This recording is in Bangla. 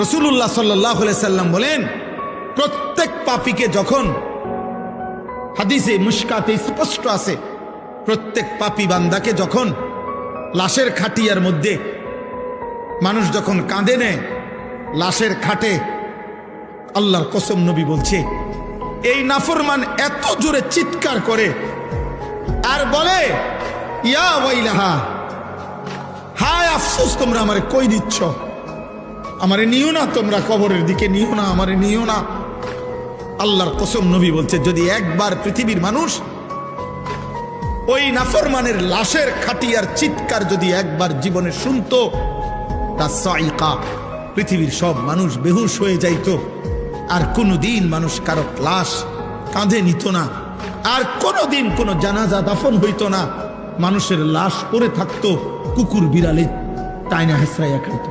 রাসূলুল্লাহ সাল্লাল্লাহু আলাইহি সাল্লাম বলেন, প্রত্যেক পাপীকে যখন, হাদিসে মুশকাতে স্পষ্ট আছে, প্রত্যেক পাপী বান্দাকে যখন লাশের খাটিয়ার মধ্যে মানুষ যখন কাঁদে নেয়, লাশের খাটে, আল্লাহর কসম নবী বলছে, এই নাফরমান এত জোরে চিৎকার করে আর বলে, ইয়া ওয়াইলাহা, হায় আফসোস, তোমরা আমারে কই দিচ্ছ, আমারে নিও না, তোমরা কবরের দিকে নিও না, আমারে নিও না। আল্লাহর কসম নবী বলছে, যদি একবার পৃথিবীর মানুষ ওই নাফরমানের লাশের খাটিয়ার চিৎকার যদি একবার জীবনে শুনতো, তা সাইকা, পৃথিবীর সব মানুষ বেহুশ হয়ে যাইত, আর কোনোদিন মানুষ কারো লাশ কাঁধে নিত না, আর কোনোদিন কোনো জানাজা দাফন হইত না, মানুষের লাশ পড়ে থাকতো, কুকুর বিড়ালে টাইনা হেসরাইয়া খাইত।